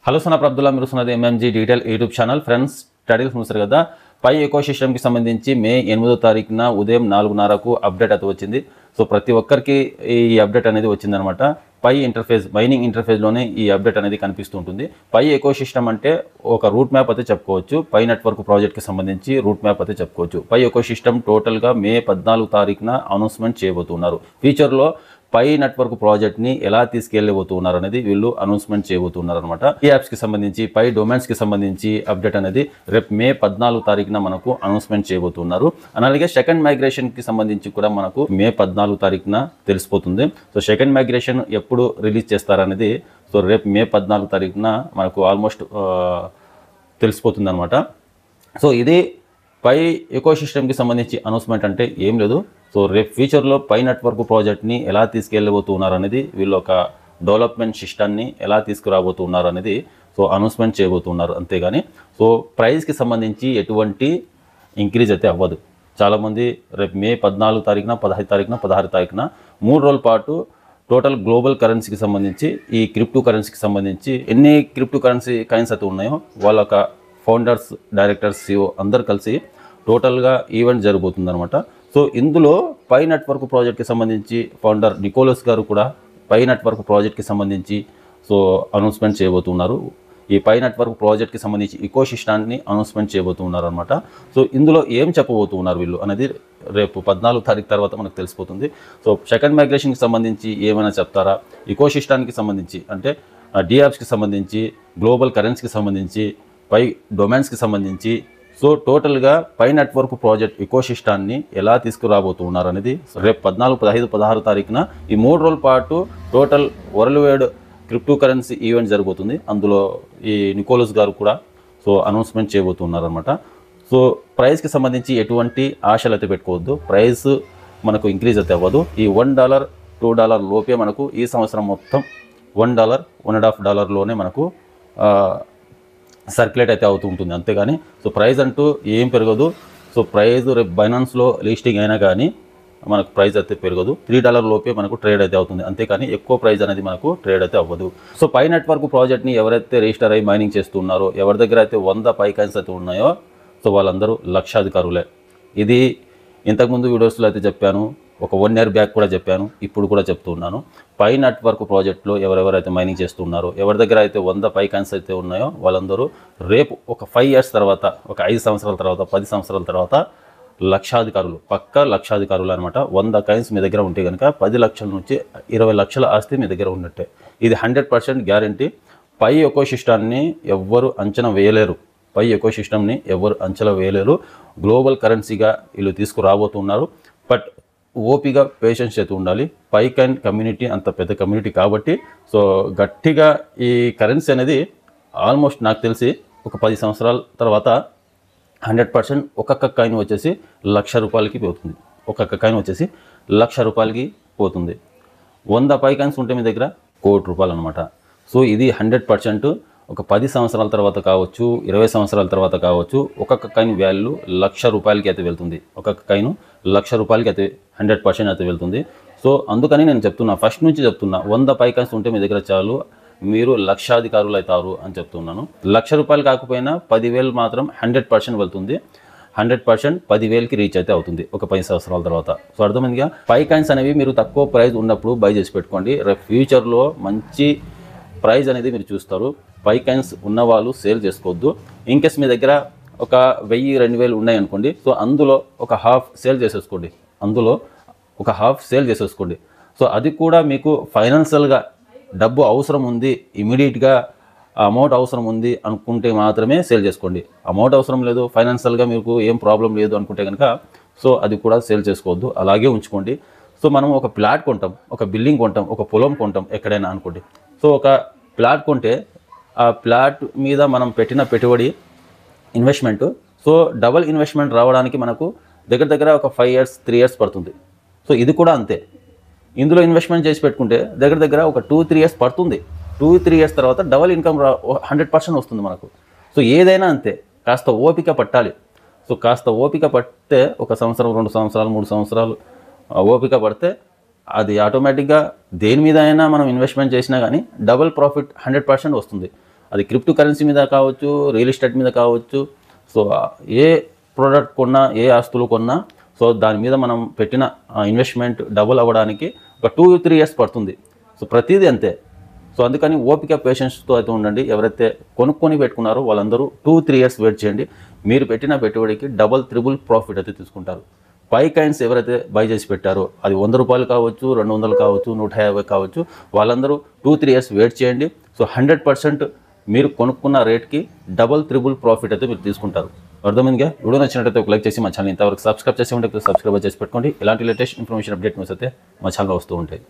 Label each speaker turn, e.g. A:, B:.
A: Hello సన అబ్దుల్లా మీరు చూస్తున్నది MMG detail YouTube channel. Friends, studies చూస్తారు కదా, పై ఎకోసిస్టమ్కి సంబంధించి మే 8వ తారీఖున ఉదయం 4:30కు అప్డేట్ అయితే వచ్చింది. సో ప్రతి ఒక్కరికి ఈ అప్డేట్ అనేది వచ్చిందనమాట. పై ఇంటర్ఫేస్, మైనింగ్ ఇంటర్ఫేస్లోనే ఈ అప్డేట్ అనేది కనిపిస్తుంటుంది. పై ఎకోసిస్టమ్ అంటే ఒక రూట్ మ్యాప్ అయితే చెప్పుకోవచ్చు. పై నెట్వర్క్ ప్రాజెక్ట్కి సంబంధించి రూట్ మ్యాప్ అయితే చెప్పుకోవచ్చు. పై ఎకోసిస్టమ్ టోటల్గా మే 14 తారీఖున అనౌన్స్మెంట్ చేయబోతున్నారు. ఫ్యూచర్లో పై నెట్వర్క్ ప్రాజెక్ట్ని ఎలా తీసుకెళ్ళబోతున్నారు అనేది వీళ్ళు అనౌన్స్మెంట్ చేయబోతున్నారు అనమాట. ఈ యాప్స్కి సంబంధించి, పై డొమైన్స్కి సంబంధించి అప్డేట్ అనేది రేపు మే 14 తారీఖున మనకు అనౌన్స్మెంట్ చేయబోతున్నారు. అలాగే సెకండ్ మైగ్రేషన్కి సంబంధించి కూడా మనకు మే 14 తారీఖున తెలిసిపోతుంది. సో సెకండ్ మైగ్రేషన్ ఎప్పుడు రిలీజ్ చేస్తారనేది సో రేపు మే 14 తారీఖున మనకు ఆల్మోస్ట్ తెలిసిపోతుంది అనమాట. సో ఇది పై ఎకోసిస్టమ్కి సంబంధించి అనౌన్స్మెంట్ అంటే ఏం లేదు. సో రేపు ఫ్యూచర్లో పై నెట్వర్క్ ప్రాజెక్ట్ని ఎలా తీసుకెళ్ళబోతున్నారు అనేది, వీళ్ళు ఒక డెవలప్మెంట్ సిస్టమ్ని ఎలా తీసుకురాబోతున్నారు అనేది సో అనౌన్స్మెంట్ చేయబోతున్నారు. అంతేగాని సో ప్రైస్కి సంబంధించి ఎటువంటి ఇంక్రీజ్ అయితే అవ్వదు. చాలామంది రేపు మే 14 తారీఖున, 15 తారీఖున, 16 తారీఖున 3 రోజుల పాటు టోటల్ గ్లోబల్ కరెన్సీకి సంబంధించి, ఈ క్రిప్టో కరెన్సీకి సంబంధించి ఎన్ని క్రిప్టో కరెన్సీ కాయిన్స్ అయితే ఉన్నాయో వాళ్ళ ఒక ఫౌండర్స్, డైరెక్టర్స్, CEO అందరు కలిసి టోటల్గా ఈవెంట్ జరగబోతుంది అనమాట. సో ఇందులో పై నెట్వర్క్ ప్రాజెక్ట్కి సంబంధించి ఫౌండర్ నికోలస్ గారు కూడా పై నెట్వర్క్ ప్రాజెక్ట్కి సంబంధించి సో అనౌన్స్మెంట్ చేయబోతున్నారు. ఈ పై నెట్వర్క్ ప్రాజెక్ట్కి సంబంధించి ఎకోసిస్టమ్ని అనౌన్స్మెంట్ చేయబోతున్నారు అనమాట. సో ఇందులో ఏం చెప్పబోతున్నారు వీళ్ళు అనేది రేపు 14 తారీఖు తర్వాత మనకు తెలిసిపోతుంది. సో సెకండ్ మైగ్రేషన్కి సంబంధించి ఏమైనా చెప్తారా, ఎకోసిస్టమ్కి సంబంధించి అంటే డియాప్స్కి సంబంధించి, గ్లోబల్ కరెన్సీకి సంబంధించి, పై డొమైన్స్కి సంబంధించి, సో టోటల్గా పై నెట్వర్క్ ప్రాజెక్ట్ ఎకోసిస్టమ్ని ఎలా తీసుకురాబోతున్నారు అనేది రేపు 14, 15, 16 తారీఖున ఈ 3 రోజుల పాటు total world wide crypto currency event జరగబోతుంది. అందులో ఈ నికోలస్ గారు కూడా సో అనౌన్స్మెంట్ చేయబోతున్నారు అనమాట. సో ప్రైస్కి సంబంధించి ఎటువంటి ఆశలు అయితే పెట్టుకోవద్దు. ప్రైస్ మనకు ఇంక్రీజ్ అయితే అవ్వదు. ఈ $1, $2 లోపే మనకు ఈ సంవత్సరం మొత్తం $1, $1.50లోనే మనకు సర్క్యులేట్ అయితే అవుతూ ఉంటుంది. అంతేగాని సో ప్రైస్ అంటూ ఏం పెరగదు. సో ప్రైస్ రేపు బైనాన్స్లో లిస్టింగ్ అయినా కానీ మనకు ప్రైస్ అయితే పెరగదు. $3 లోపే మనకు ట్రేడ్ అయితే అవుతుంది. అంతేకాని ఎక్కువ ప్రైస్ అనేది మనకు ట్రేడ్ అయితే అవ్వదు. సో పై నెట్వర్క్ ప్రాజెక్ట్ని ఎవరైతే రిజిస్టర్ అయ్యి మైనింగ్ చేస్తున్నారో, ఎవరి దగ్గర అయితే 100 పై కాయిన్స్ అయితే ఉన్నాయో సో వాళ్ళందరూ లక్షాధికారులే. ఇది ఇంతకుముందు వీడియోస్లో అయితే చెప్పాను, ఒక 1 year బ్యాక్ కూడా చెప్పాను, ఇప్పుడు కూడా చెప్తున్నాను. పై నెట్వర్క్ ప్రాజెక్ట్లో ఎవరెవరైతే మైనింగ్ చేస్తున్నారో, ఎవరి దగ్గర అయితే 100 పై కాయిన్స్ అయితే ఉన్నాయో వాళ్ళందరూ రేపు ఒక 5 years తర్వాత, ఒక 5 సంవత్సరాల తర్వాత, 10 సంవత్సరాల తర్వాత లక్షాధికారులు, పక్కా లక్షాధికారులు అనమాట. 100 కాయిన్స్ మీ దగ్గర ఉంటే కనుక 10 లక్షల నుంచి 20 లక్షల ఆస్తి మీ దగ్గర ఉన్నట్టే. ఇది 100% గ్యారంటీ. పై ఎకోసిస్టమ్ని ఎవ్వరు అంచనా వేయలేరు. పై ఎకోసిస్టమ్ని ఎవరు అంచనా వేయలేరు. గ్లోబల్ కరెన్సీగా వీళ్ళు తీసుకురాబోతున్నారు. బట్ ఓపిగా, పేషెన్స్ అయితే ఉండాలి. పై కాయిన్ కమ్యూనిటీ అంత పెద్ద కమ్యూనిటీ కాబట్టి సో గట్టిగా ఈ కరెన్సీ అనేది ఆల్మోస్ట్ నాకు తెలిసి ఒక 10 సంవత్సరాల తర్వాత 100% ఒక్కొక్క కాయిన్ వచ్చేసి ₹1,00,000కి పోతుంది. ఒక్కొక్క కాయిన్ వచ్చేసి ₹1,00,000కి పోతుంది. 100 పై కాయిన్స్ ఉంటే మీ దగ్గర ₹1,00,00,000 అనమాట. సో ఇది 100% ఒక 10 సంవత్సరాల తర్వాత కావచ్చు, 20 సంవత్సరాల తర్వాత కావచ్చు, ఒక్కొక్క కాయిన్ వాల్యూ ₹1,00,000కి అయితే వెళ్తుంది. ఒక్కొక్క కాయిన్ ₹1,00,000కి అయితే 100% అయితే వెళ్తుంది. సో అందుకని నేను చెప్తున్నా, ఫస్ట్ నుంచి చెప్తున్నా, 100 పై కాయిన్స్ ఉంటే మీ దగ్గర చాలు, మీరు లక్షాధికారులు అవుతారు అని చెప్తున్నాను. ₹1,00,000 కాకపోయినా 10,000 మాత్రం 100% వెళ్తుంది. 100% 10,000కి రీచ్ అయితే అవుతుంది ఒక 10 సంవత్సరాల తర్వాత. సో అర్థమైందిగా. పై కాయిన్స్ అనేవి మీరు తక్కువ ప్రైస్ ఉన్నప్పుడు బై చేసి పెట్టుకోండి. రేపు ఫ్యూచర్లో మంచి ప్రైస్ అనేది మీరు చూస్తారు. పై కాయిన్స్ ఉన్నవాళ్ళు సేల్ చేసుకోవద్దు. ఇన్కేస్ మీ దగ్గర ఒక 1000, 2000 ఉన్నాయి అనుకోండి, సో అందులో ఒక హాఫ్ సేల్ చేసేసుకోండి. సో అది కూడా మీకు ఫైనాన్షియల్గా డబ్బు అవసరం ఉంది, ఇమీడియట్గా అమౌంట్ అవసరం ఉంది అనుకుంటే మాత్రమే సేల్ చేసుకోండి. అమౌంట్ అవసరం లేదు, ఫైనాన్షియల్గా మీకు ఏం ప్రాబ్లం లేదు అనుకుంటే కనుక సో అది కూడా సేల్ చేసుకోవద్దు, అలాగే ఉంచుకోండి. సో మనం ఒక ప్లాట్ కొంటాం, ఒక బిల్డింగ్ కొంటాం, ఒక పొలం కొంటాం ఎక్కడైనా అనుకోండి. సో ఒక ప్లాట్ కొంటే ఆ ప్లాట్ మీద మనం పెట్టిన పెట్టుబడి, ఇన్వెస్ట్మెంట్, సో డబల్ ఇన్వెస్ట్మెంట్ రావడానికి మనకు దగ్గర ఒక 5 years, 3 years పడుతుంది. సో ఇది కూడా అంతే. ఇందులో ఇన్వెస్ట్మెంట్ చేసి పెట్టుకుంటే దగ్గర ఒక 2-3 years పడుతుంది. 2-3 years తర్వాత డబల్ ఇన్కమ్ 100% వస్తుంది మనకు. సో ఏదైనా అంతే, కాస్త ఓపిక పట్టాలి. సో కాస్త ఓపిక పడితే ఒక సంవత్సరం, 2 సంవత్సరాలు, 3 సంవత్సరాలు ఓపిక పడితే అది ఆటోమేటిక్గా దేని మీద అయినా మనం ఇన్వెస్ట్మెంట్ చేసినా కానీ డబుల్ ప్రాఫిట్ 100% వస్తుంది. అది క్రిప్టో కరెన్సీ మీద కావచ్చు, రియల్ ఎస్టేట్ మీద కావచ్చు. సో ఏ ప్రోడక్ట్ కొన్నా, ఏ ఆస్తులు కొన్నా, సో దాని మీద మనం పెట్టిన ఇన్వెస్ట్మెంట్ డబుల్ అవ్వడానికి ఒక 2-3 ఇయర్స్ పడుతుంది. సో ప్రతిదీ అంతే. సో అందుకని ఓపిక పేషెన్స్తో అయితే ఉండండి. ఎవరైతే కొనుక్కొని పెట్టుకున్నారో వాళ్ళందరూ 2-3 ఇయర్స్ వెయిట్ చేయండి. మీరు పెట్టిన పెట్టుబడికి డబల్ త్రిబుల్ ప్రాఫిట్ అయితే తీసుకుంటారు. పై కాయిన్స్ ఎవరైతే బై చేసి పెట్టారో అది ₹100 కావచ్చు, 200 కావచ్చు, 150 కావచ్చు, వాళ్ళందరూ 2-3 ఇయర్స్ వెయిట్ చేయండి. సో 100% మీరు కొనుక్కున్న రేట్కి డబల్ త్రిబుల్ ప్రాఫిట్ అయితే మీరు తీసుకుంటారు. అర్థమైందిగా? వీడియో నచ్చినట్లయితే ఒక లైక్ చేసి మా ఛానల్ ఇంతవరకు సబ్స్క్రైబ్ చేసి ఉంటే సబ్స్క్రైబ్ చేసి పెట్టుకోండి. ఇలాంటి లేటెస్ట్ ఇన్ఫర్మేషన్ అప్డేట్ న్యూస్ అయితే మా ఛానల్లో వస్తూ ఉంటాయి.